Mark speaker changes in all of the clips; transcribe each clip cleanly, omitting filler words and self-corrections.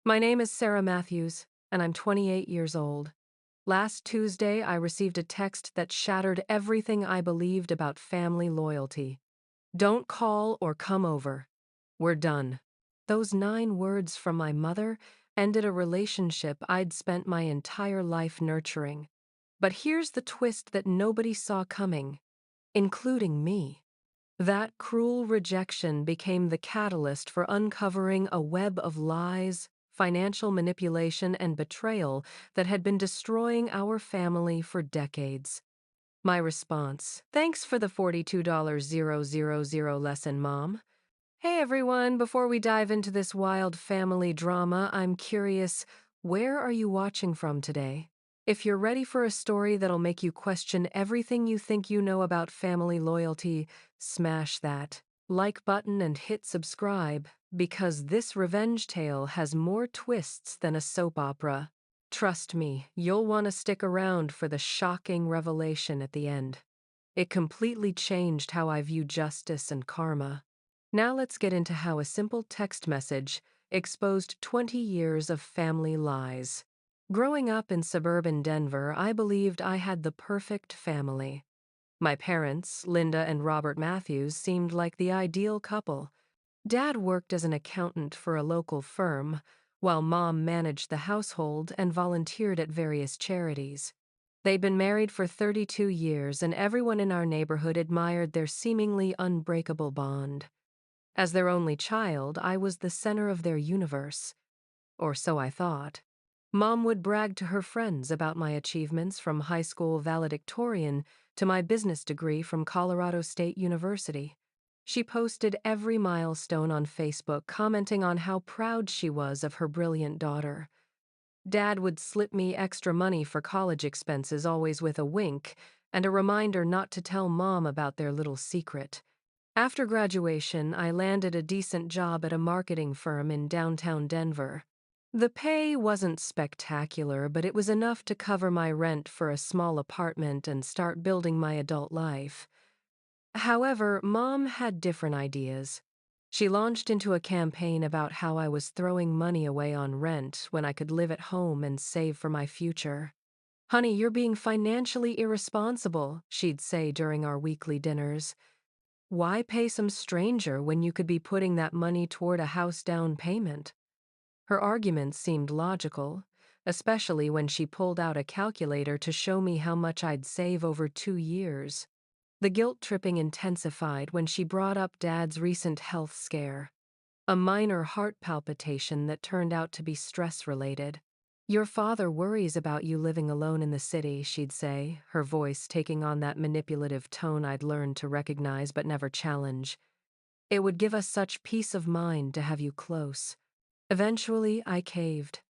Speaker 1: My name is Sarah Matthews, and I'm 28 years old. Last Tuesday, I received a text that shattered everything I believed about family loyalty. Don't call or come over. We're done. Those 9 words from my mother ended a relationship I'd spent my entire life nurturing. But here's the twist that nobody saw coming, including me. That cruel rejection became the catalyst for uncovering a web of lies, financial manipulation, and betrayal that had been destroying our family for decades. My response: thanks for the $42,000 lesson, Mom. Hey everyone, before we dive into this wild family drama, I'm curious, where are you watching from today? If you're ready for a story that'll make you question everything you think you know about family loyalty, smash that like button and hit subscribe, because this revenge tale has more twists than a soap opera. Trust me, you'll want to stick around for the shocking revelation at the end. It completely changed how I view justice and karma. Now let's get into how a simple text message exposed 20 years of family lies. Growing up in suburban Denver, I believed I had the perfect family. My parents, Linda and Robert Matthews, seemed like the ideal couple. Dad worked as an accountant for a local firm, while Mom managed the household and volunteered at various charities. They'd been married for 32 years, and everyone in our neighborhood admired their seemingly unbreakable bond. As their only child, I was the center of their universe. Or so I thought. Mom would brag to her friends about my achievements from high school valedictorian to my business degree from Colorado State University. She posted every milestone on Facebook, commenting on how proud she was of her brilliant daughter. Dad would slip me extra money for college expenses, always with a wink, and a reminder not to tell Mom about their little secret. After graduation, I landed a decent job at a marketing firm in downtown Denver. The pay wasn't spectacular, but it was enough to cover my rent for a small apartment and start building my adult life. However, Mom had different ideas. She launched into a campaign about how I was throwing money away on rent when I could live at home and save for my future. "Honey, you're being financially irresponsible," she'd say during our weekly dinners. "Why pay some stranger when you could be putting that money toward a house down payment?" Her arguments seemed logical, especially when she pulled out a calculator to show me how much I'd save over 2 years. The guilt-tripping intensified when she brought up Dad's recent health scare, a minor heart palpitation that turned out to be stress-related. "Your father worries about you living alone in the city," she'd say, her voice taking on that manipulative tone I'd learned to recognize but never challenge. "It would give us such peace of mind to have you close." Eventually, I caved.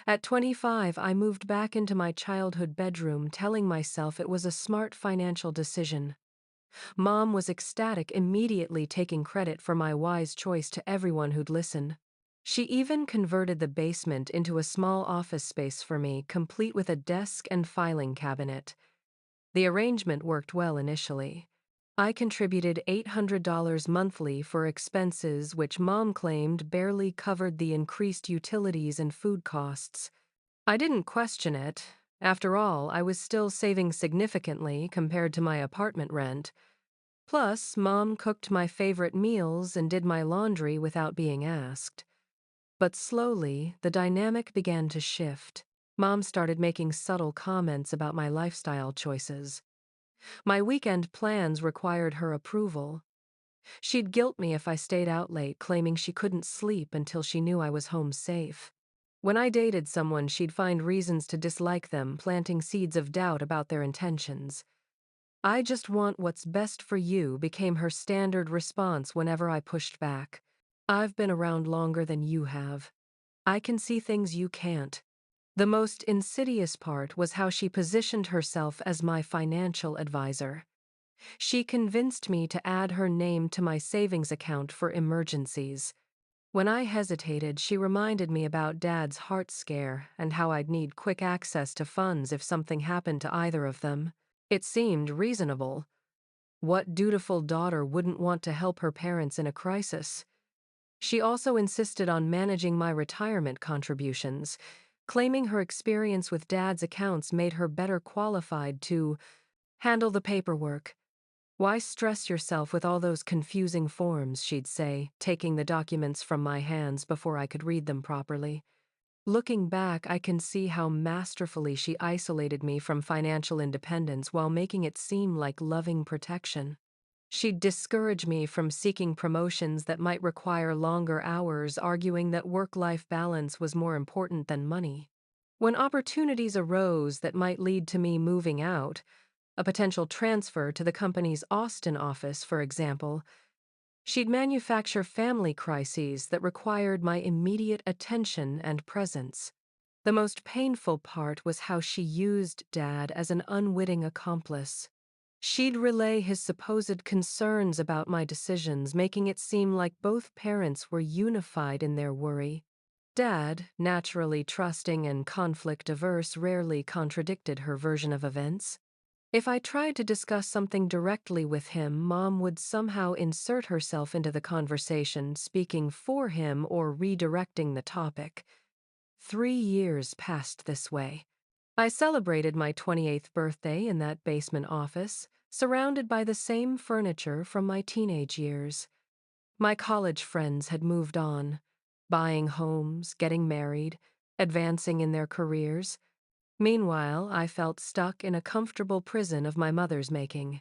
Speaker 1: At 25, I moved back into my childhood bedroom, telling myself it was a smart financial decision. Mom was ecstatic, immediately taking credit for my wise choice to everyone who'd listen. She even converted the basement into a small office space for me, complete with a desk and filing cabinet. The arrangement worked well initially. I contributed $800 monthly for expenses which Mom claimed barely covered the increased utilities and food costs. I didn't question it. After all, I was still saving significantly compared to my apartment rent. Plus, Mom cooked my favorite meals and did my laundry without being asked. But slowly, the dynamic began to shift. Mom started making subtle comments about my lifestyle choices. My weekend plans required her approval. She'd guilt me if I stayed out late, claiming she couldn't sleep until she knew I was home safe. When I dated someone, she'd find reasons to dislike them, planting seeds of doubt about their intentions. "I just want what's best for you" became her standard response whenever I pushed back. "I've been around longer than you have. I can see things you can't." The most insidious part was how she positioned herself as my financial advisor. She convinced me to add her name to my savings account for emergencies. When I hesitated, she reminded me about Dad's heart scare and how I'd need quick access to funds if something happened to either of them. It seemed reasonable. What dutiful daughter wouldn't want to help her parents in a crisis? She also insisted on managing my retirement contributions, claiming her experience with Dad's accounts made her better qualified to handle the paperwork. "Why stress yourself with all those confusing forms?" she'd say, taking the documents from my hands before I could read them properly. Looking back, I can see how masterfully she isolated me from financial independence while making it seem like loving protection. She'd discourage me from seeking promotions that might require longer hours, arguing that work-life balance was more important than money. When opportunities arose that might lead to me moving out, a potential transfer to the company's Austin office, for example, she'd manufacture family crises that required my immediate attention and presence. The most painful part was how she used Dad as an unwitting accomplice. She'd relay his supposed concerns about my decisions, making it seem like both parents were unified in their worry. Dad, naturally trusting and conflict-averse, rarely contradicted her version of events. If I tried to discuss something directly with him, Mom would somehow insert herself into the conversation, speaking for him or redirecting the topic. 3 years passed this way. I celebrated my 28th birthday in that basement office, surrounded by the same furniture from my teenage years. My college friends had moved on, buying homes, getting married, advancing in their careers. Meanwhile, I felt stuck in a comfortable prison of my mother's making.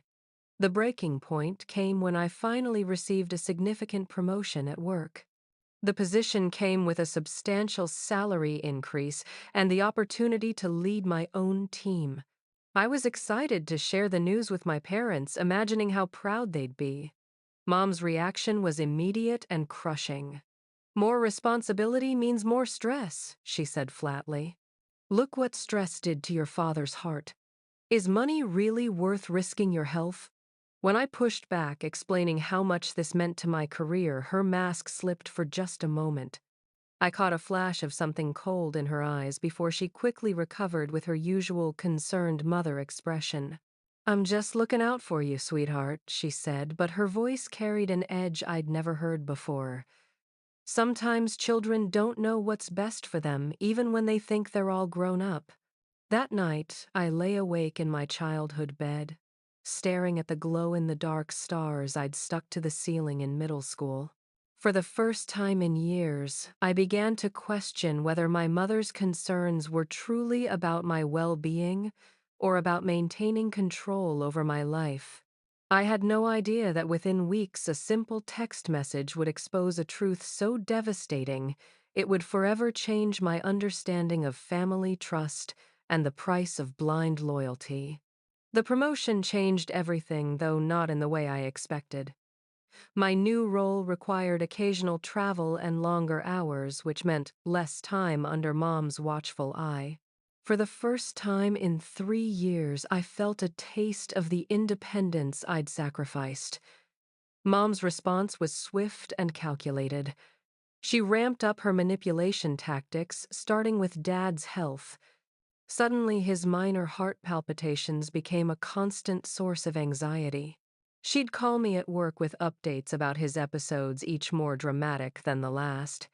Speaker 1: The breaking point came when I finally received a significant promotion at work. The position came with a substantial salary increase and the opportunity to lead my own team. I was excited to share the news with my parents, imagining how proud they'd be. Mom's reaction was immediate and crushing. "More responsibility means more stress," she said flatly. "Look what stress did to your father's heart. Is money really worth risking your health?" When I pushed back, explaining how much this meant to my career, her mask slipped for just a moment. I caught a flash of something cold in her eyes before she quickly recovered with her usual concerned mother expression. "I'm just looking out for you, sweetheart," she said, but her voice carried an edge I'd never heard before. "Sometimes children don't know what's best for them, even when they think they're all grown up." That night, I lay awake in my childhood bed, staring at the glow-in-the-dark stars I'd stuck to the ceiling in middle school. For the first time in years, I began to question whether my mother's concerns were truly about my well-being or about maintaining control over my life. I had no idea that within weeks a simple text message would expose a truth so devastating it would forever change my understanding of family trust and the price of blind loyalty. The promotion changed everything, though not in the way I expected. My new role required occasional travel and longer hours, which meant less time under Mom's watchful eye. For the first time in 3 years, I felt a taste of the independence I'd sacrificed. Mom's response was swift and calculated. She ramped up her manipulation tactics, starting with Dad's health. Suddenly, his minor heart palpitations became a constant source of anxiety. She'd call me at work with updates about his episodes, each more dramatic than the last.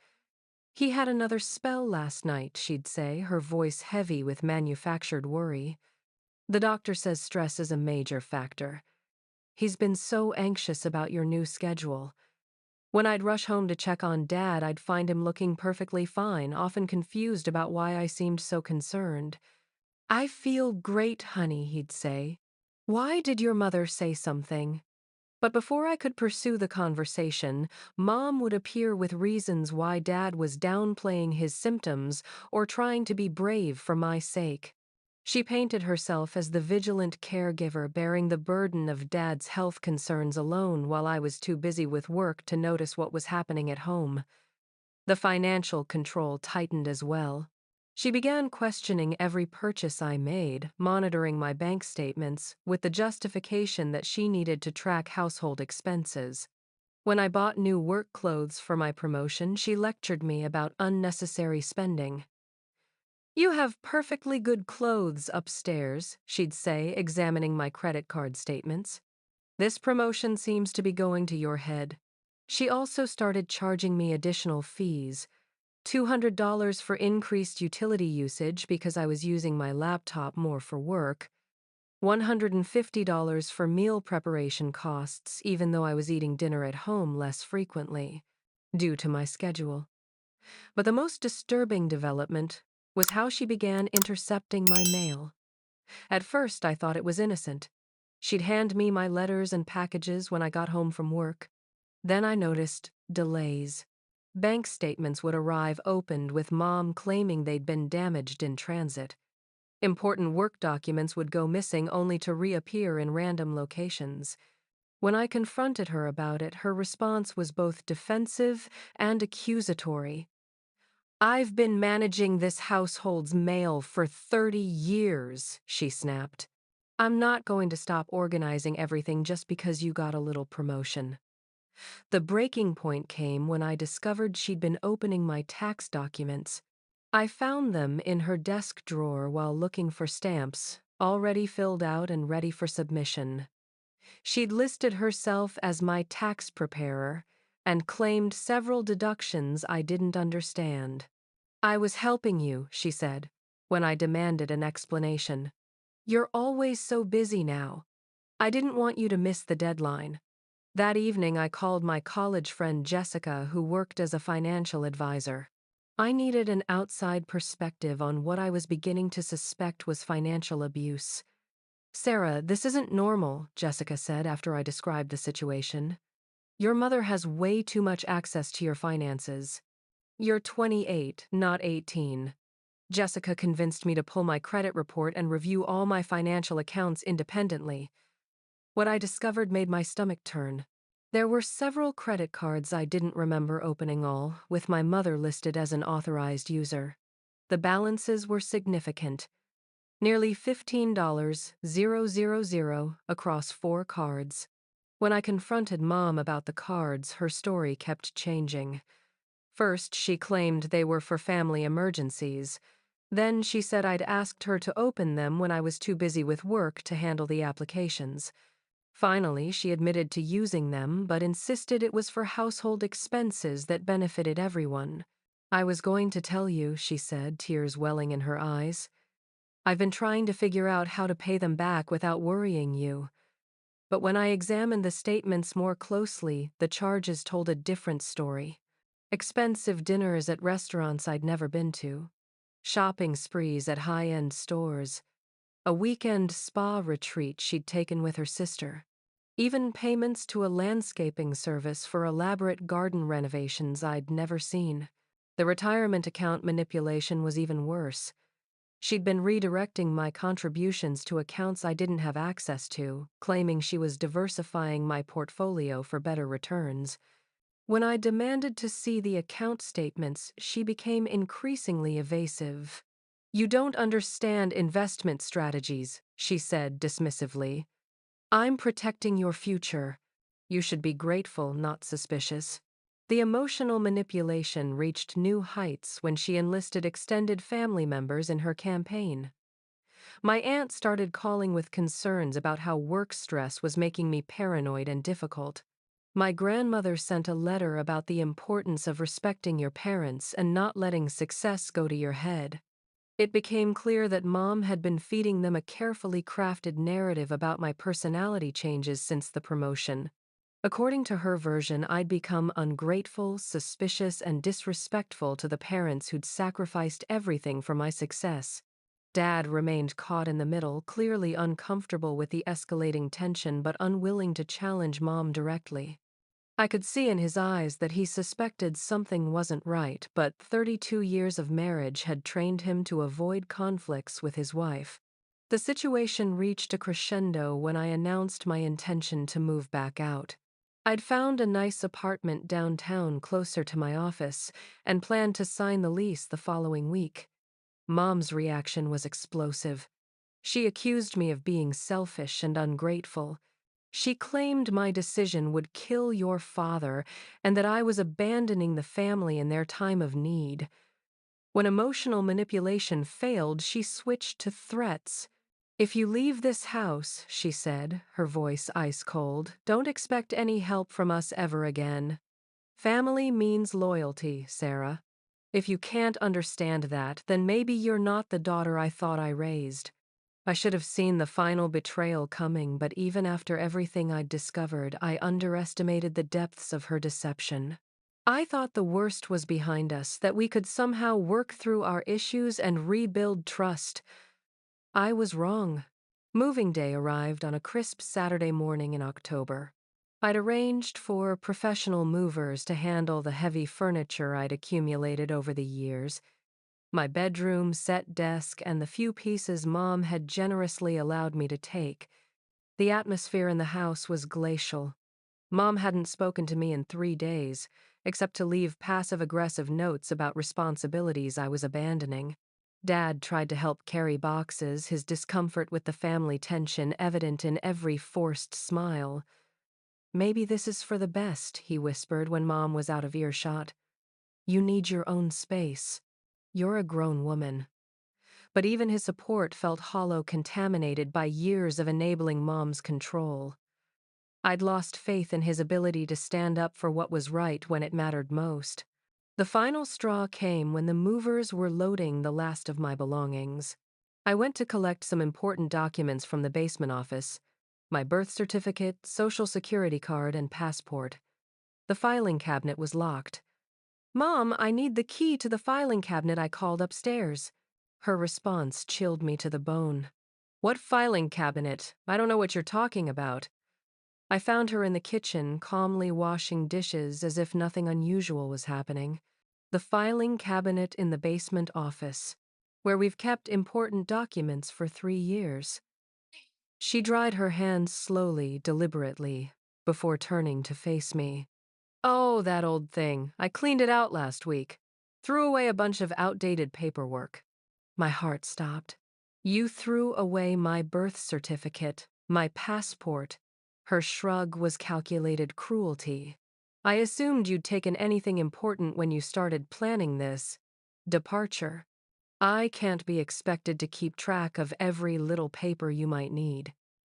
Speaker 1: "He had another spell last night," she'd say, her voice heavy with manufactured worry. "The doctor says stress is a major factor. He's been so anxious about your new schedule." When I'd rush home to check on Dad, I'd find him looking perfectly fine, often confused about why I seemed so concerned. "I feel great, honey," he'd say. "Why did your mother say something?" But before I could pursue the conversation, Mom would appear with reasons why Dad was downplaying his symptoms or trying to be brave for my sake. She painted herself as the vigilant caregiver bearing the burden of Dad's health concerns alone while I was too busy with work to notice what was happening at home. The financial control tightened as well. She began questioning every purchase I made, monitoring my bank statements, with the justification that she needed to track household expenses. When I bought new work clothes for my promotion, she lectured me about unnecessary spending. "You have perfectly good clothes upstairs," she'd say, examining my credit card statements. "This promotion seems to be going to your head. She also started charging me additional fees, $200 for increased utility usage because I was using my laptop more for work, $150 for meal preparation costs even though I was eating dinner at home less frequently, due to my schedule. But the most disturbing development was how she began intercepting my mail. At first, I thought it was innocent. She'd hand me my letters and packages when I got home from work. Then I noticed delays. Bank statements would arrive opened with Mom claiming they'd been damaged in transit. Important work documents would go missing only to reappear in random locations. When I confronted her about it, her response was both defensive and accusatory. "I've been managing this household's mail for 30 years, she snapped. "I'm not going to stop organizing everything just because you got a little promotion." The breaking point came when I discovered she'd been opening my tax documents. I found them in her desk drawer while looking for stamps, already filled out and ready for submission. She'd listed herself as my tax preparer and claimed several deductions I didn't understand. "I was helping you," she said, when I demanded an explanation. "You're always so busy now. I didn't want you to miss the deadline." That evening, I called my college friend Jessica, who worked as a financial advisor. I needed an outside perspective on what I was beginning to suspect was financial abuse. "Sarah, this isn't normal," Jessica said after I described the situation. "Your mother has way too much access to your finances." "You're 28, not 18. Jessica convinced me to pull my credit report and review all my financial accounts independently. What I discovered made my stomach turn. There were several credit cards I didn't remember opening all, with my mother listed as an authorized user. The balances were significant. Nearly $15,000 across 4 cards. When I confronted Mom about the cards, her story kept changing. First, she claimed they were for family emergencies. Then she said I'd asked her to open them when I was too busy with work to handle the applications. Finally, she admitted to using them, but insisted it was for household expenses that benefited everyone. "I was going to tell you," she said, tears welling in her eyes. "I've been trying to figure out how to pay them back without worrying you." But when I examined the statements more closely, the charges told a different story. Expensive dinners at restaurants I'd never been to. Shopping sprees at high-end stores. A weekend spa retreat she'd taken with her sister. Even payments to a landscaping service for elaborate garden renovations I'd never seen. The retirement account manipulation was even worse. She'd been redirecting my contributions to accounts I didn't have access to, claiming she was diversifying my portfolio for better returns. When I demanded to see the account statements, she became increasingly evasive. "You don't understand investment strategies," she said dismissively. "I'm protecting your future. You should be grateful, not suspicious." The emotional manipulation reached new heights when she enlisted extended family members in her campaign. My aunt started calling with concerns about how work stress was making me paranoid and difficult. My grandmother sent a letter about the importance of respecting your parents and not letting success go to your head. It became clear that Mom had been feeding them a carefully crafted narrative about my personality changes since the promotion. According to her version, I'd become ungrateful, suspicious, and disrespectful to the parents who'd sacrificed everything for my success. Dad remained caught in the middle, clearly uncomfortable with the escalating tension but unwilling to challenge Mom directly. I could see in his eyes that he suspected something wasn't right, but 32 years of marriage had trained him to avoid conflicts with his wife. The situation reached a crescendo when I announced my intention to move back out. I'd found a nice apartment downtown closer to my office and planned to sign the lease the following week. Mom's reaction was explosive. She accused me of being selfish and ungrateful. She claimed my decision would kill your father and that I was abandoning the family in their time of need. When emotional manipulation failed, she switched to threats. "If you leave this house," she said, her voice ice cold, "don't expect any help from us ever again." Family means loyalty, Sarah. If you can't understand that, then maybe you're not the daughter I thought I raised. I should have seen the final betrayal coming, but even after everything I'd discovered, I underestimated the depths of her deception. I thought the worst was behind us, that we could somehow work through our issues and rebuild trust. I was wrong. Moving day arrived on a crisp Saturday morning in October. I'd arranged for professional movers to handle the heavy furniture I'd accumulated over the years. My bedroom, set desk, and the few pieces Mom had generously allowed me to take. The atmosphere in the house was glacial. Mom hadn't spoken to me in 3 days, except to leave passive-aggressive notes about responsibilities I was abandoning. Dad tried to help carry boxes, his discomfort with the family tension evident in every forced smile. "Maybe this is for the best," he whispered when Mom was out of earshot. "You need your own space. You're a grown woman." But even his support felt hollow, contaminated by years of enabling Mom's control. I'd lost faith in his ability to stand up for what was right when it mattered most. The final straw came when the movers were loading the last of my belongings. I went to collect some important documents from the basement office: my birth certificate, social security card, and passport. The filing cabinet was locked. "Mom, I need the key to the filing cabinet," I called upstairs. Her response chilled me to the bone. "What filing cabinet? I don't know what you're talking about." I found her in the kitchen, calmly washing dishes as if nothing unusual was happening. "The filing cabinet in the basement office, where we've kept important documents for 3 years." She dried her hands slowly, deliberately, before turning to face me. "Oh, that old thing. I cleaned it out last week. Threw away a bunch of outdated paperwork." My heart stopped. "You threw away my birth certificate, my passport." Her shrug was calculated cruelty. "I assumed you'd taken anything important when you started planning this departure. I can't be expected to keep track of every little paper you might need."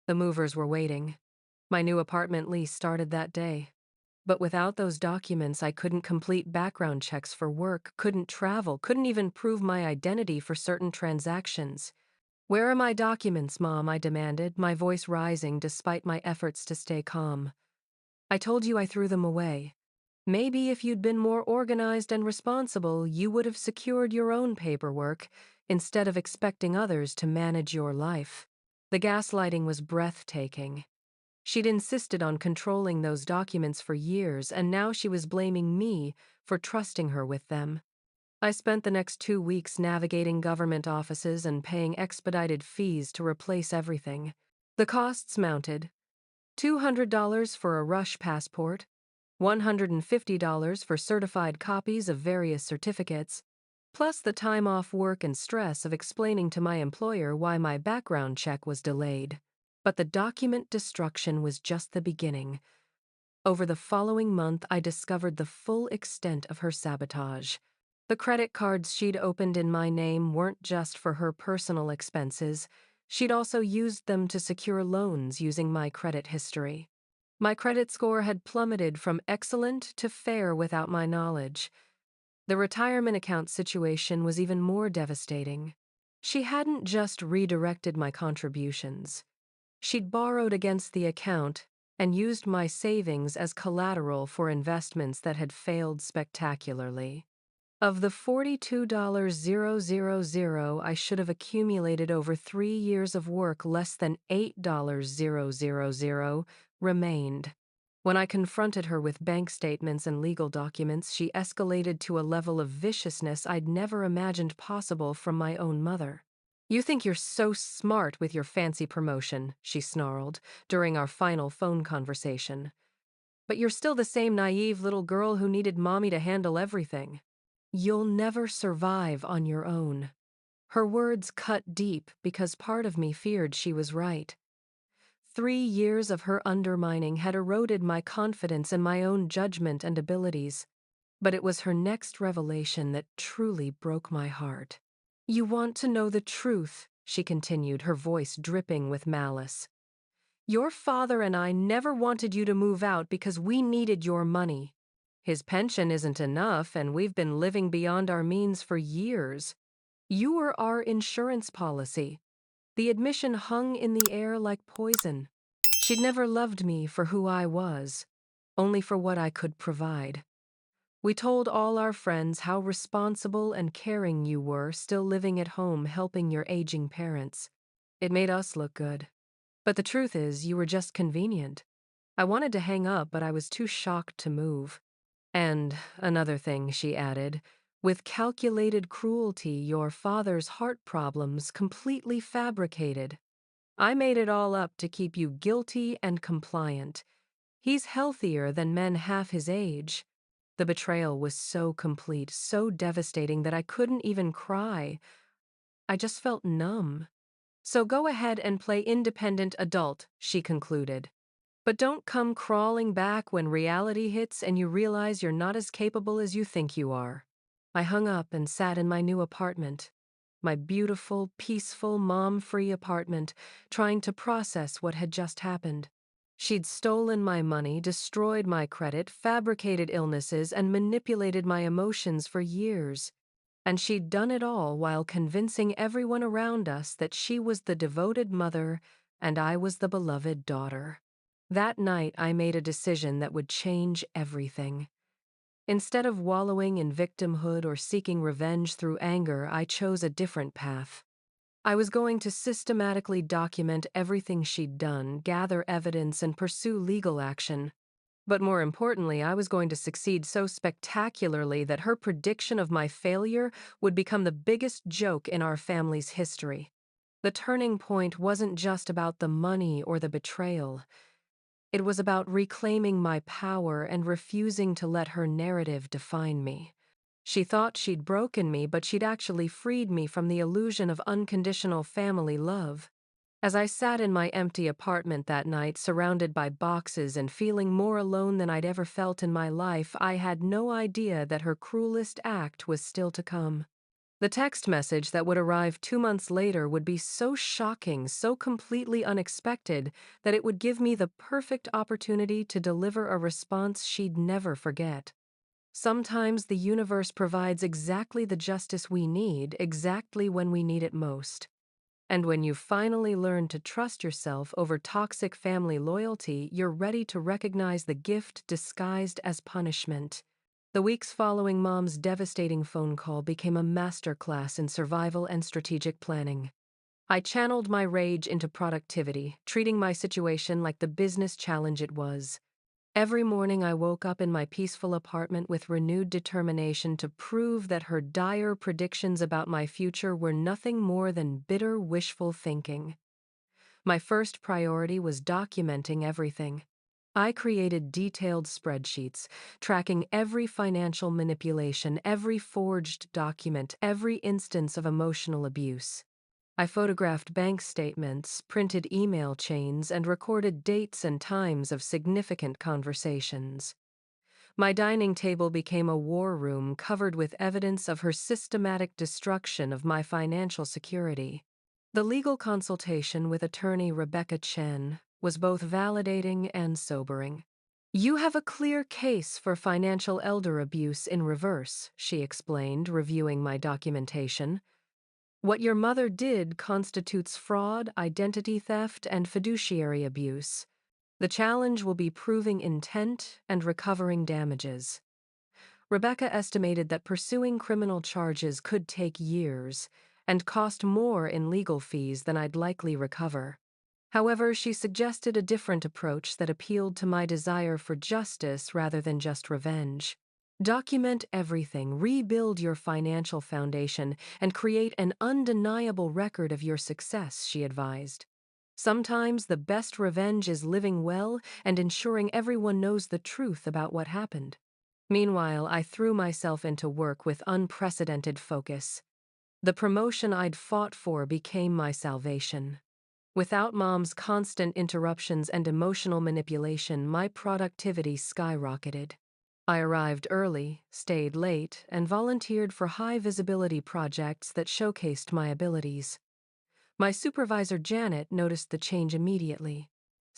Speaker 1: The movers were waiting. My new apartment lease started that day. But without those documents, I couldn't complete background checks for work, couldn't travel, couldn't even prove my identity for certain transactions. "Where are my documents, Mom?" I demanded, my voice rising despite my efforts to stay calm. "I told you I threw them away. Maybe if you'd been more organized and responsible, you would have secured your own paperwork instead of expecting others to manage your life." The gaslighting was breathtaking. She'd insisted on controlling those documents for years, and now she was blaming me for trusting her with them. I spent the next 2 weeks navigating government offices and paying expedited fees to replace everything. The costs mounted: $200 for a rush passport, $150 for certified copies of various certificates, plus the time off work and stress of explaining to my employer why my background check was delayed. But the document destruction was just the beginning. Over the following month, I discovered the full extent of her sabotage. The credit cards she'd opened in my name weren't just for her personal expenses. She'd also used them to secure loans using my credit history. My credit score had plummeted from excellent to fair without my knowledge. The retirement account situation was even more devastating. She hadn't just redirected my contributions. She'd borrowed against the account and used my savings as collateral for investments that had failed spectacularly. Of the $42,000 I should have accumulated over 3 years of work, less than $8,000 remained. When I confronted her with bank statements and legal documents, she escalated to a level of viciousness I'd never imagined possible from my own mother. "You think you're so smart with your fancy promotion," she snarled during our final phone conversation. "But you're still the same naive little girl who needed Mommy to handle everything. You'll never survive on your own." Her words cut deep because part of me feared she was right. 3 years of her undermining had eroded my confidence in my own judgment and abilities. But it was her next revelation that truly broke my heart. "You want to know the truth," she continued, her voice dripping with malice. "Your father and I never wanted you to move out because we needed your money. His pension isn't enough, and we've been living beyond our means for years. You were our insurance policy. The admission hung in the air like poison. She'd never loved me for who I was, only for what I could provide. We told all our friends how responsible and caring you were, still living at home helping your aging parents. It made us look good. But the truth is, you were just convenient. I wanted to hang up, but I was too shocked to move. And another thing, she added, with calculated cruelty, your father's heart problems completely fabricated. I made it all up to keep you guilty and compliant. He's healthier than men half his age. The betrayal was so complete, so devastating that I couldn't even cry. I just felt numb. So go ahead and play independent adult, she concluded. But don't come crawling back when reality hits and you realize you're not as capable as you think you are. I hung up and sat in my new apartment. My beautiful, peaceful, mom-free apartment, trying to process what had just happened. She'd stolen my money, destroyed my credit, fabricated illnesses, and manipulated my emotions for years. And she'd done it all while convincing everyone around us that she was the devoted mother and I was the beloved daughter. That night, I made a decision that would change everything. Instead of wallowing in victimhood or seeking revenge through anger, I chose a different path. I was going to systematically document everything she'd done, gather evidence, and pursue legal action. But more importantly, I was going to succeed so spectacularly that her prediction of my failure would become the biggest joke in our family's history. The turning point wasn't just about the money or the betrayal. It was about reclaiming my power and refusing to let her narrative define me. She thought she'd broken me, but she'd actually freed me from the illusion of unconditional family love. As I sat in my empty apartment that night, surrounded by boxes and feeling more alone than I'd ever felt in my life, I had no idea that her cruelest act was still to come. The text message that would arrive 2 months later would be so shocking, so completely unexpected, that it would give me the perfect opportunity to deliver a response she'd never forget. Sometimes the universe provides exactly the justice we need, exactly when we need it most. And when you finally learn to trust yourself over toxic family loyalty, you're ready to recognize the gift disguised as punishment. The weeks following Mom's devastating phone call became a masterclass in survival and strategic planning. I channeled my rage into productivity, treating my situation like the business challenge it was. Every morning I woke up in my peaceful apartment with renewed determination to prove that her dire predictions about my future were nothing more than bitter, wishful thinking. My first priority was documenting everything. I created detailed spreadsheets, tracking every financial manipulation, every forged document, every instance of emotional abuse. I photographed bank statements, printed email chains, and recorded dates and times of significant conversations. My dining table became a war room covered with evidence of her systematic destruction of my financial security. The legal consultation with attorney Rebecca Chen was both validating and sobering. "You have a clear case for financial elder abuse in reverse," she explained, reviewing my documentation. "What your mother did constitutes fraud, identity theft, and fiduciary abuse. The challenge will be proving intent and recovering damages." Rebecca estimated that pursuing criminal charges could take years and cost more in legal fees than I'd likely recover. However, she suggested a different approach that appealed to my desire for justice rather than just revenge. "Document everything, rebuild your financial foundation, and create an undeniable record of your success," she advised. "Sometimes the best revenge is living well and ensuring everyone knows the truth about what happened." Meanwhile, I threw myself into work with unprecedented focus. The promotion I'd fought for became my salvation. Without Mom's constant interruptions and emotional manipulation, my productivity skyrocketed. I arrived early, stayed late, and volunteered for high-visibility projects that showcased my abilities. My supervisor, Janet, noticed the change immediately.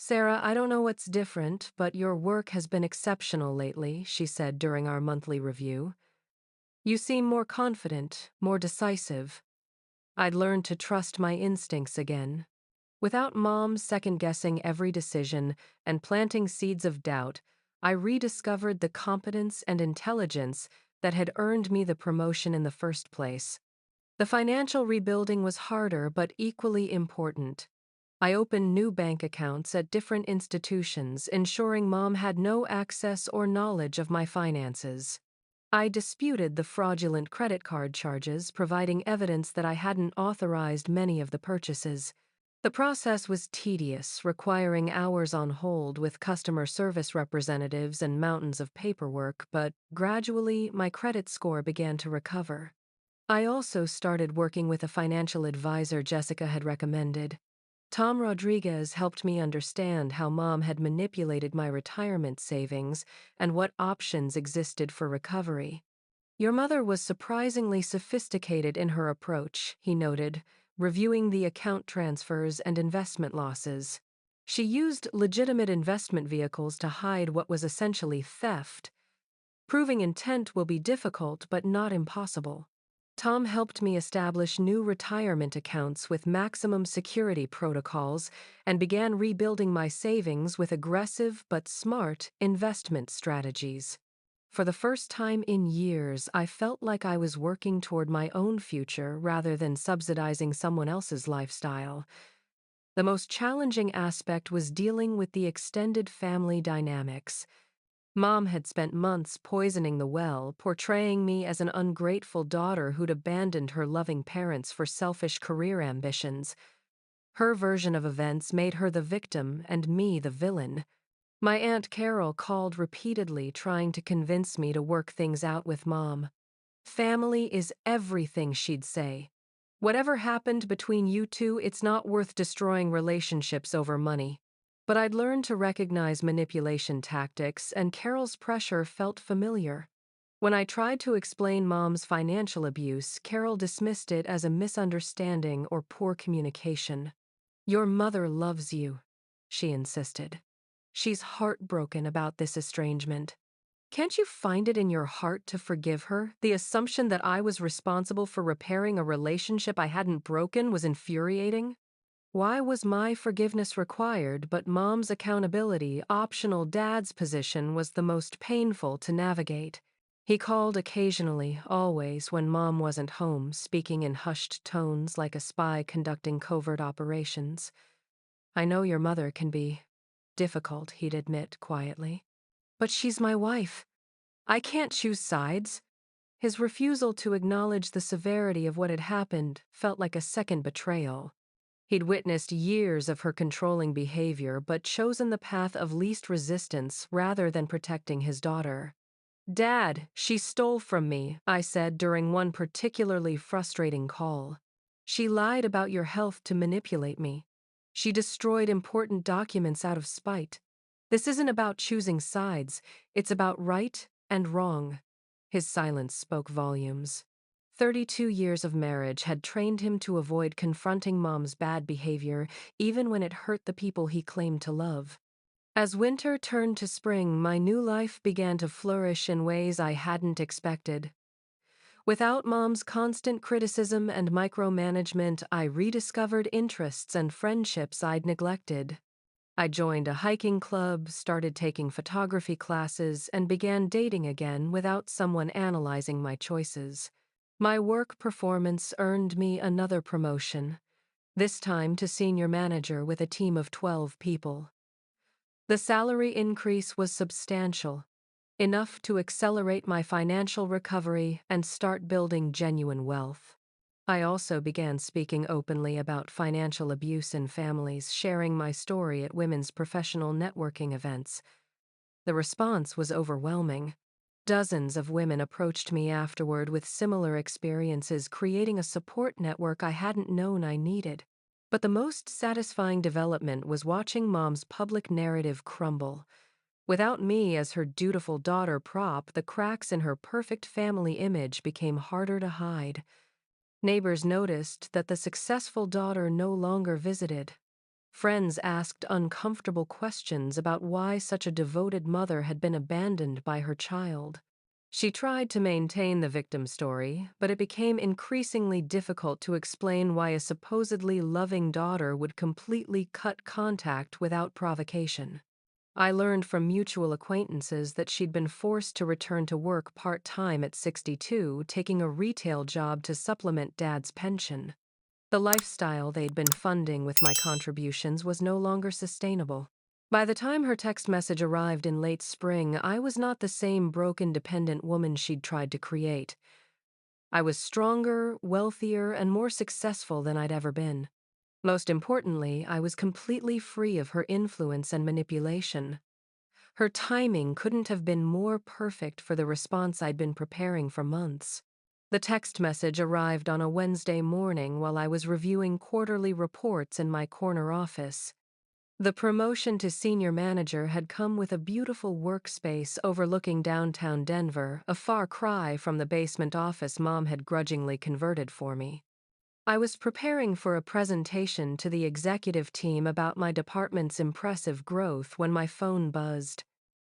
Speaker 1: Sarah, I don't know what's different, but your work has been exceptional lately, she said during our monthly review. You seem more confident, more decisive. I'd learned to trust my instincts again. Without Mom second-guessing every decision and planting seeds of doubt, I rediscovered the competence and intelligence that had earned me the promotion in the first place. The financial rebuilding was harder but equally important. I opened new bank accounts at different institutions, ensuring Mom had no access or knowledge of my finances. I disputed the fraudulent credit card charges, providing evidence that I hadn't authorized many of the purchases. The process was tedious, requiring hours on hold with customer service representatives and mountains of paperwork, but gradually my credit score began to recover. I also started working with a financial advisor Jessica had recommended. Tom Rodriguez helped me understand how Mom had manipulated my retirement savings and what options existed for recovery. Your mother was surprisingly sophisticated in her approach, he noted, reviewing the account transfers and investment losses. She used legitimate investment vehicles to hide what was essentially theft. Proving intent will be difficult but not impossible. Tom helped me establish new retirement accounts with maximum security protocols and began rebuilding my savings with aggressive but smart investment strategies. For the first time in years, I felt like I was working toward my own future rather than subsidizing someone else's lifestyle. The most challenging aspect was dealing with the extended family dynamics. Mom had spent months poisoning the well, portraying me as an ungrateful daughter who'd abandoned her loving parents for selfish career ambitions. Her version of events made her the victim and me the villain. My Aunt Carol called repeatedly, trying to convince me to work things out with Mom. Family is everything, she'd say. Whatever happened between you two, it's not worth destroying relationships over money. But I'd learned to recognize manipulation tactics, and Carol's pressure felt familiar. When I tried to explain Mom's financial abuse, Carol dismissed it as a misunderstanding or poor communication. Your mother loves you, she insisted. She's heartbroken about this estrangement. Can't you find it in your heart to forgive her? The assumption that I was responsible for repairing a relationship I hadn't broken was infuriating. Why was my forgiveness required, but Mom's accountability, optional Dad's position, was the most painful to navigate? He called occasionally, always, when Mom wasn't home, speaking in hushed tones like a spy conducting covert operations. I know your mother can be difficult, he'd admit quietly. But she's my wife. I can't choose sides. His refusal to acknowledge the severity of what had happened felt like a second betrayal. He'd witnessed years of her controlling behavior but chosen the path of least resistance rather than protecting his daughter. Dad, she stole from me, I said during one particularly frustrating call. She lied about your health to manipulate me. She destroyed important documents out of spite. This isn't about choosing sides, it's about right and wrong. His silence spoke volumes. 32 years of marriage had trained him to avoid confronting Mom's bad behavior, even when it hurt the people he claimed to love. As winter turned to spring, my new life began to flourish in ways I hadn't expected. Without Mom's constant criticism and micromanagement, I rediscovered interests and friendships I'd neglected. I joined a hiking club, started taking photography classes, and began dating again without someone analyzing my choices. My work performance earned me another promotion, this time to senior manager with a team of 12 people. The salary increase was substantial, enough to accelerate my financial recovery and start building genuine wealth. I also began speaking openly about financial abuse in families, sharing my story at women's professional networking events. The response was overwhelming. Dozens of women approached me afterward with similar experiences, creating a support network I hadn't known I needed. But the most satisfying development was watching Mom's public narrative crumble. Without me as her dutiful daughter prop, the cracks in her perfect family image became harder to hide. Neighbors noticed that the successful daughter no longer visited. Friends asked uncomfortable questions about why such a devoted mother had been abandoned by her child. She tried to maintain the victim story, but it became increasingly difficult to explain why a supposedly loving daughter would completely cut contact without provocation. I learned from mutual acquaintances that she'd been forced to return to work part-time at 62, taking a retail job to supplement Dad's pension. The lifestyle they'd been funding with my contributions was no longer sustainable. By the time her text message arrived in late spring, I was not the same broken, dependent woman she'd tried to create. I was stronger, wealthier, and more successful than I'd ever been. Most importantly, I was completely free of her influence and manipulation. Her timing couldn't have been more perfect for the response I'd been preparing for months. The text message arrived on a Wednesday morning while I was reviewing quarterly reports in my corner office. The promotion to senior manager had come with a beautiful workspace overlooking downtown Denver, a far cry from the basement office Mom had grudgingly converted for me. I was preparing for a presentation to the executive team about my department's impressive growth when my phone buzzed.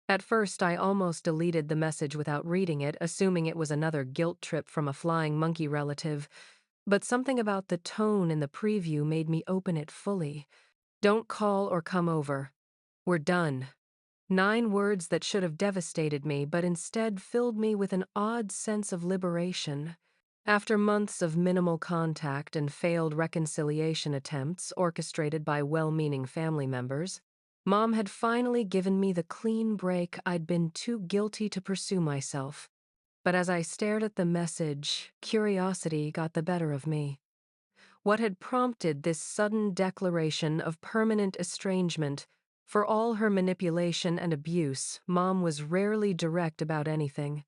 Speaker 1: At first, I almost deleted the message without reading it, assuming it was another guilt trip from a flying monkey relative, but something about the tone in the preview made me open it fully. "Don't call or come over. We're done." 9 words that should have devastated me, but instead filled me with an odd sense of liberation. After months of minimal contact and failed reconciliation attempts orchestrated by well-meaning family members, Mom had finally given me the clean break I'd been too guilty to pursue myself. But as I stared at the message, curiosity got the better of me. What had prompted this sudden declaration of permanent estrangement? For all her manipulation and abuse, Mom was rarely direct about anything.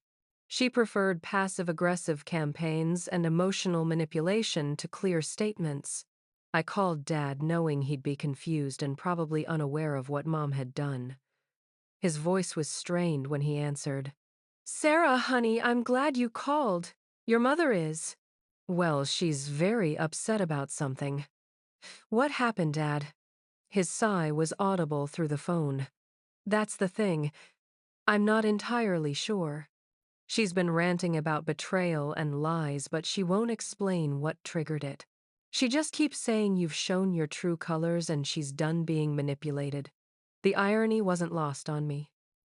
Speaker 1: She preferred passive-aggressive campaigns and emotional manipulation to clear statements. I called Dad knowing he'd be confused and probably unaware of what Mom had done. His voice was strained when he answered. "Sarah, honey, I'm glad you called. Your mother is." "Well, she's very upset about something." "What happened, Dad?" His sigh was audible through the phone. "That's the thing. I'm not entirely sure. She's been ranting about betrayal and lies, but she won't explain what triggered it. She just keeps saying you've shown your true colors and she's done being manipulated." The irony wasn't lost on me.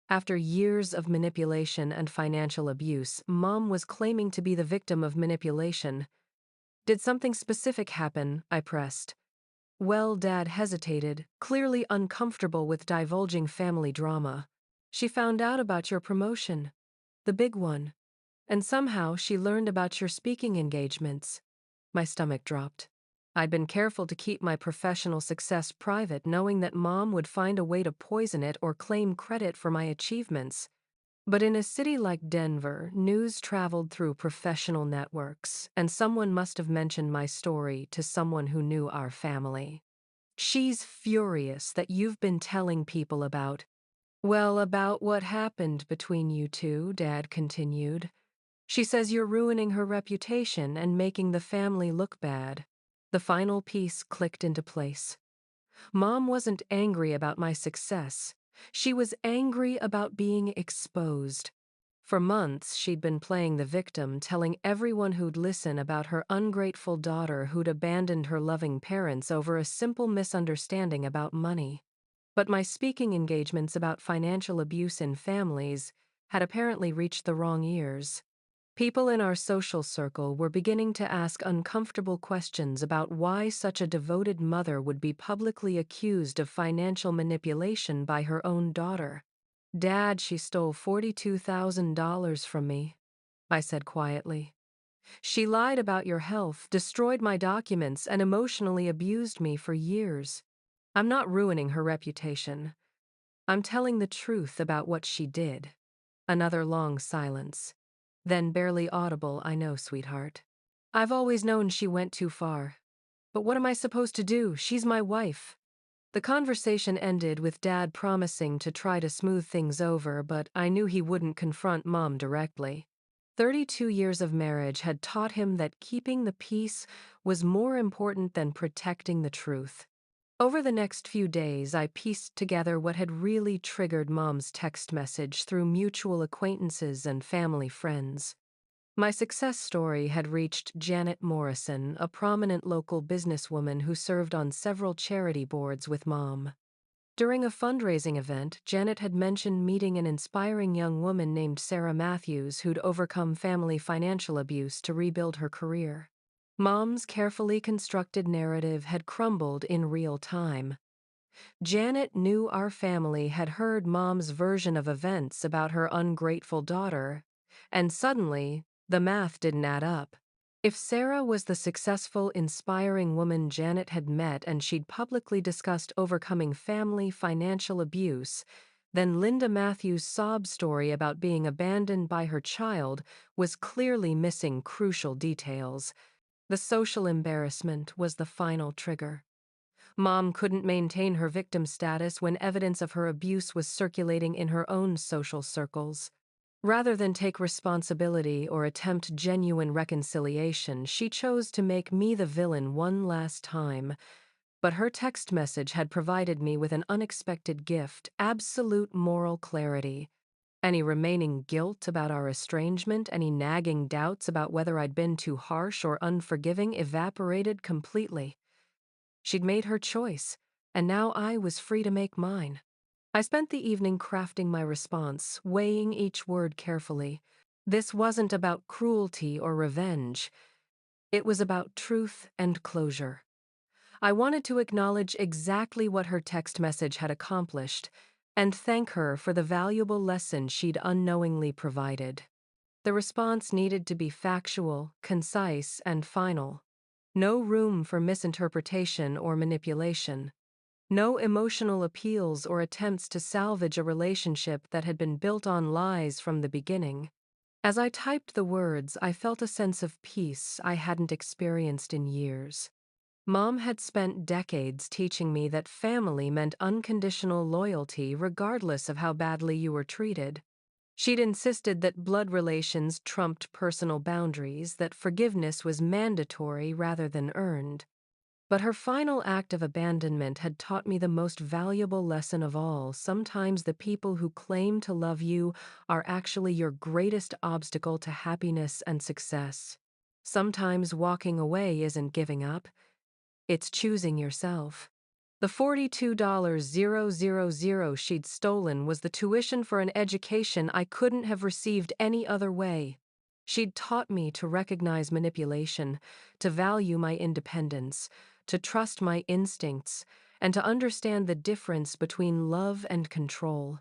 Speaker 1: After years of manipulation and financial abuse, Mom was claiming to be the victim of manipulation. "Did something specific happen?" I pressed. Well, Dad hesitated, clearly uncomfortable with divulging family drama. "She found out about your promotion. The big one. And somehow she learned about your speaking engagements." My stomach dropped. I'd been careful to keep my professional success private, knowing that Mom would find a way to poison it or claim credit for my achievements. But in a city like Denver, news traveled through professional networks, and someone must have mentioned my story to someone who knew our family. "She's furious that you've been telling people about." "Well, about what happened between you two," Dad continued. "She says you're ruining her reputation and making the family look bad." The final piece clicked into place. Mom wasn't angry about my success. She was angry about being exposed. For months, she'd been playing the victim, telling everyone who'd listen about her ungrateful daughter who'd abandoned her loving parents over a simple misunderstanding about money. But my speaking engagements about financial abuse in families had apparently reached the wrong ears. People in our social circle were beginning to ask uncomfortable questions about why such a devoted mother would be publicly accused of financial manipulation by her own daughter. "Dad, she stole $42,000 from me," I said quietly. "She lied about your health, destroyed my documents, and emotionally abused me for years. I'm not ruining her reputation. I'm telling the truth about what she did." Another long silence. Then barely audible, "I know, sweetheart. I've always known she went too far. But what am I supposed to do? She's my wife." The conversation ended with Dad promising to try to smooth things over, but I knew he wouldn't confront Mom directly. 32 years of marriage had taught him that keeping the peace was more important than protecting the truth. Over the next few days, I pieced together what had really triggered Mom's text message through mutual acquaintances and family friends. My success story had reached Janet Morrison, a prominent local businesswoman who served on several charity boards with Mom. During a fundraising event, Janet had mentioned meeting an inspiring young woman named Sarah Matthews who'd overcome family financial abuse to rebuild her career. Mom's carefully constructed narrative had crumbled in real time. Janet knew our family had heard Mom's version of events about her ungrateful daughter, and suddenly, the math didn't add up. If Sarah was the successful, inspiring woman Janet had met and she'd publicly discussed overcoming family financial abuse, then Linda Matthews' sob story about being abandoned by her child was clearly missing crucial details. The social embarrassment was the final trigger. Mom couldn't maintain her victim status when evidence of her abuse was circulating in her own social circles. Rather than take responsibility or attempt genuine reconciliation, she chose to make me the villain one last time. But her text message had provided me with an unexpected gift: absolute moral clarity. Any remaining guilt about our estrangement, any nagging doubts about whether I'd been too harsh or unforgiving evaporated completely. She'd made her choice, and now I was free to make mine. I spent the evening crafting my response, weighing each word carefully. This wasn't about cruelty or revenge. It was about truth and closure. I wanted to acknowledge exactly what her text message had accomplished and thank her for the valuable lesson she'd unknowingly provided. The response needed to be factual, concise, and final. No room for misinterpretation or manipulation. No emotional appeals or attempts to salvage a relationship that had been built on lies from the beginning. As I typed the words, I felt a sense of peace I hadn't experienced in years. Mom had spent decades teaching me that family meant unconditional loyalty regardless of how badly you were treated. She'd insisted that blood relations trumped personal boundaries, that forgiveness was mandatory rather than earned. But her final act of abandonment had taught me the most valuable lesson of all. Sometimes the people who claim to love you are actually your greatest obstacle to happiness and success. Sometimes walking away isn't giving up, it's choosing yourself. The $42,000 she'd stolen was the tuition for an education I couldn't have received any other way. She'd taught me to recognize manipulation, to value my independence, to trust my instincts, and to understand the difference between love and control.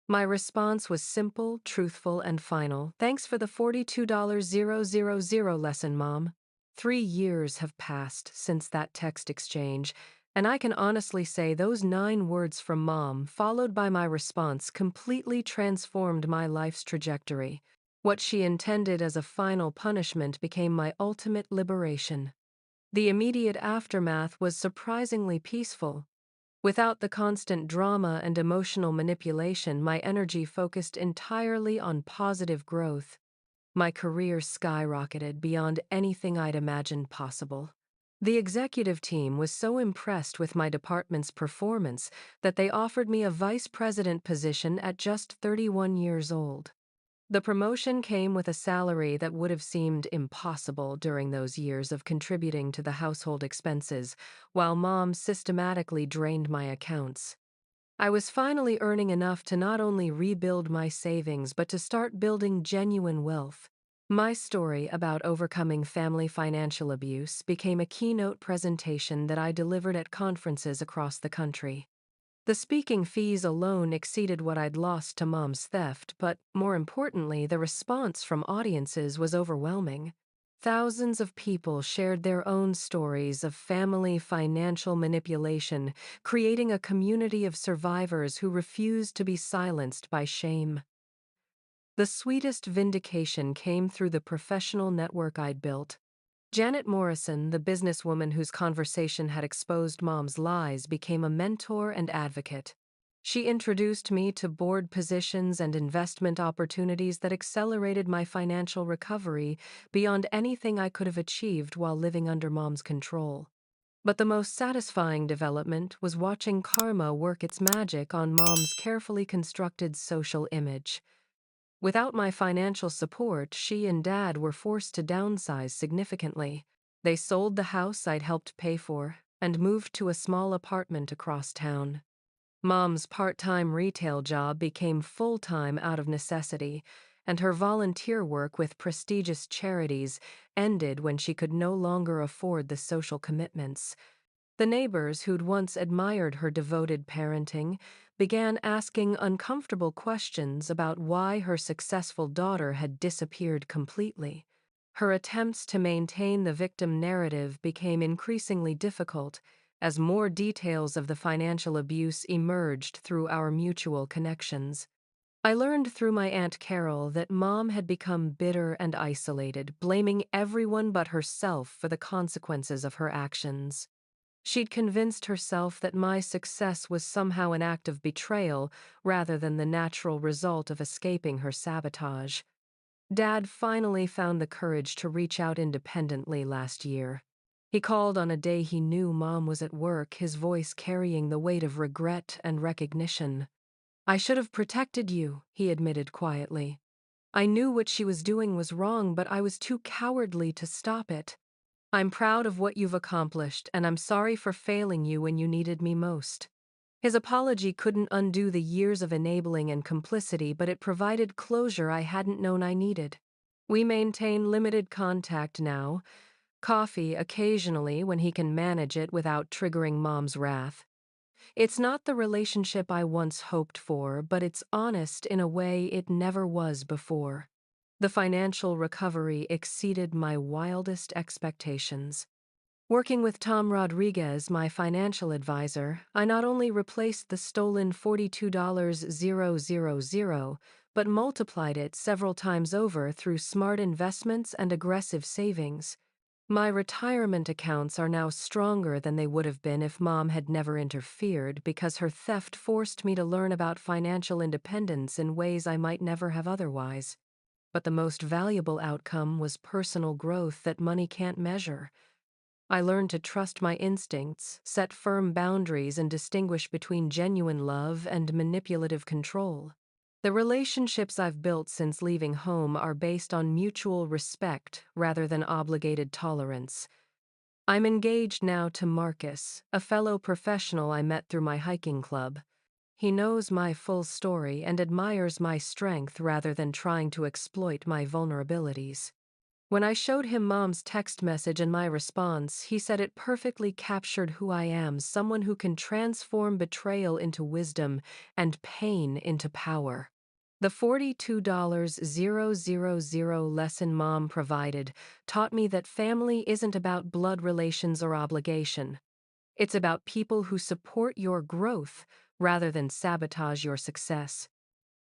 Speaker 1: My response was simple, truthful, and final. Thanks for the $42,000 lesson, Mom. 3 years have passed since that text exchange, and I can honestly say those 9 words from Mom, followed by my response, completely transformed my life's trajectory. What she intended as a final punishment became my ultimate liberation. The immediate aftermath was surprisingly peaceful. Without the constant drama and emotional manipulation, my energy focused entirely on positive growth. My career skyrocketed beyond anything I'd imagined possible. The executive team was so impressed with my department's performance that they offered me a vice president position at just 31 years old. The promotion came with a salary that would have seemed impossible during those years of contributing to the household expenses, while Mom systematically drained my accounts. I was finally earning enough to not only rebuild my savings but to start building genuine wealth. My story about overcoming family financial abuse became a keynote presentation that I delivered at conferences across the country. The speaking fees alone exceeded what I'd lost to Mom's theft, but more importantly, the response from audiences was overwhelming. Thousands of people shared their own stories of family financial manipulation, creating a community of survivors who refused to be silenced by shame. The sweetest vindication came through the professional network I'd built. Janet Morrison, the businesswoman whose conversation had exposed Mom's lies, became a mentor and advocate. She introduced me to board positions and investment opportunities that accelerated my financial recovery beyond anything I could have achieved while living under Mom's control. But the most satisfying development was watching karma work its magic on Mom's carefully constructed social image. Without my financial support, she and Dad were forced to downsize significantly. They sold the house I'd helped pay for and moved to a small apartment across town. Mom's part-time retail job became full-time out of necessity, and her volunteer work with prestigious charities ended when she could no longer afford the social commitments. The neighbors who'd once admired her devoted parenting began asking uncomfortable questions about why her successful daughter had disappeared completely. Her attempts to maintain the victim narrative became increasingly difficult as more details of the financial abuse emerged through our mutual connections. I learned through my Aunt Carol that Mom had become bitter and isolated, blaming everyone but herself for the consequences of her actions. She'd convinced herself that my success was somehow an act of betrayal rather than the natural result of escaping her sabotage. Dad finally found the courage to reach out independently last year. He called on a day he knew Mom was at work, his voice carrying the weight of regret and recognition. "I should have protected you," he admitted quietly. "I knew what she was doing was wrong, but I was too cowardly to stop it. I'm proud of what you've accomplished, and I'm sorry for failing you when you needed me most." His apology couldn't undo the years of enabling and complicity, but it provided closure I hadn't known I needed. We maintain limited contact now, coffee occasionally when he can manage it without triggering Mom's wrath. It's not the relationship I once hoped for, but it's honest in a way it never was before. The financial recovery exceeded my wildest expectations. Working with Tom Rodriguez, my financial advisor, I not only replaced the stolen $42,000, but multiplied it several times over through smart investments and aggressive savings. My retirement accounts are now stronger than they would have been if Mom had never interfered, because her theft forced me to learn about financial independence in ways I might never have otherwise. But the most valuable outcome was personal growth that money can't measure. I learned to trust my instincts, set firm boundaries, and distinguish between genuine love and manipulative control. The relationships I've built since leaving home are based on mutual respect rather than obligated tolerance. I'm engaged now to Marcus, a fellow professional I met through my hiking club. He knows my full story and admires my strength rather than trying to exploit my vulnerabilities. When I showed him Mom's text message and my response, he said it perfectly captured who I am, someone who can transform betrayal into wisdom and pain into power. The $42,000 lesson Mom provided taught me that family isn't about blood relations or obligation. It's about people who support your growth rather than sabotage your success.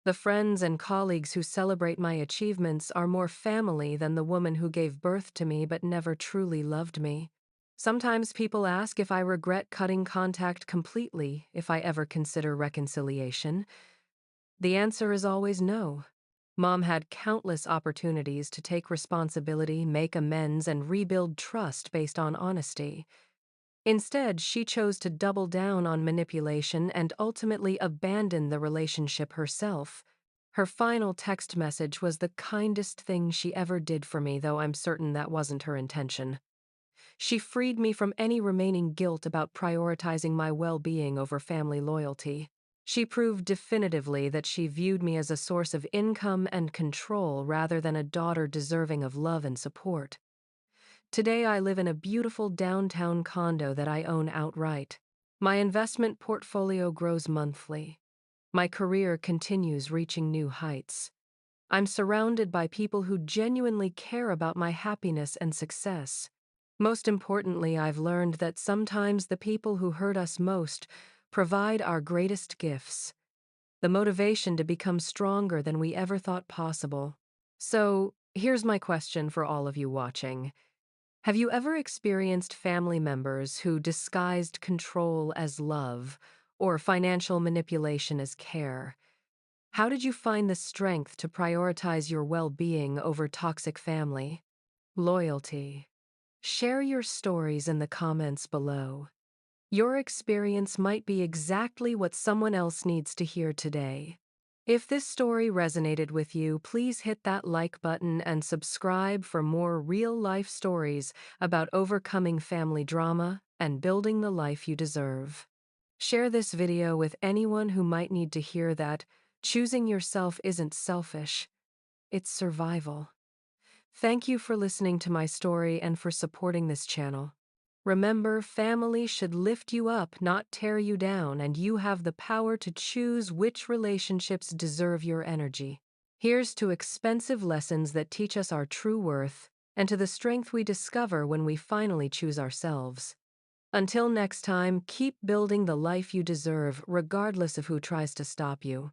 Speaker 1: The friends and colleagues who celebrate my achievements are more family than the woman who gave birth to me but never truly loved me. Sometimes people ask if I regret cutting contact completely if I ever consider reconciliation. The answer is always no. Mom had countless opportunities to take responsibility, make amends, and rebuild trust based on honesty. Instead, she chose to double down on manipulation and ultimately abandon the relationship herself. Her final text message was the kindest thing she ever did for me, though I'm certain that wasn't her intention. She freed me from any remaining guilt about prioritizing my well-being over family loyalty. She proved definitively that she viewed me as a source of income and control rather than a daughter deserving of love and support. Today I live in a beautiful downtown condo that I own outright. My investment portfolio grows monthly. My career continues reaching new heights. I'm surrounded by people who genuinely care about my happiness and success. Most importantly, I've learned that sometimes the people who hurt us most provide our greatest gifts, the motivation to become stronger than we ever thought possible. So, here's my question for all of you watching. Have you ever experienced family members who disguised control as love or financial manipulation as care? How did you find the strength to prioritize your well-being over toxic family? Loyalty. Share your stories in the comments below. Your experience might be exactly what someone else needs to hear today. If this story resonated with you, please hit that like button and subscribe for more real-life stories about overcoming family drama and building the life you deserve. Share this video with anyone who might need to hear that choosing yourself isn't selfish, it's survival. Thank you for listening to my story and for supporting this channel. Remember, family should lift you up, not tear you down, and you have the power to choose which relationships deserve your energy. Here's to expensive lessons that teach us our true worth, and to the strength we discover when we finally choose ourselves. Until next time, keep building the life you deserve, regardless of who tries to stop you.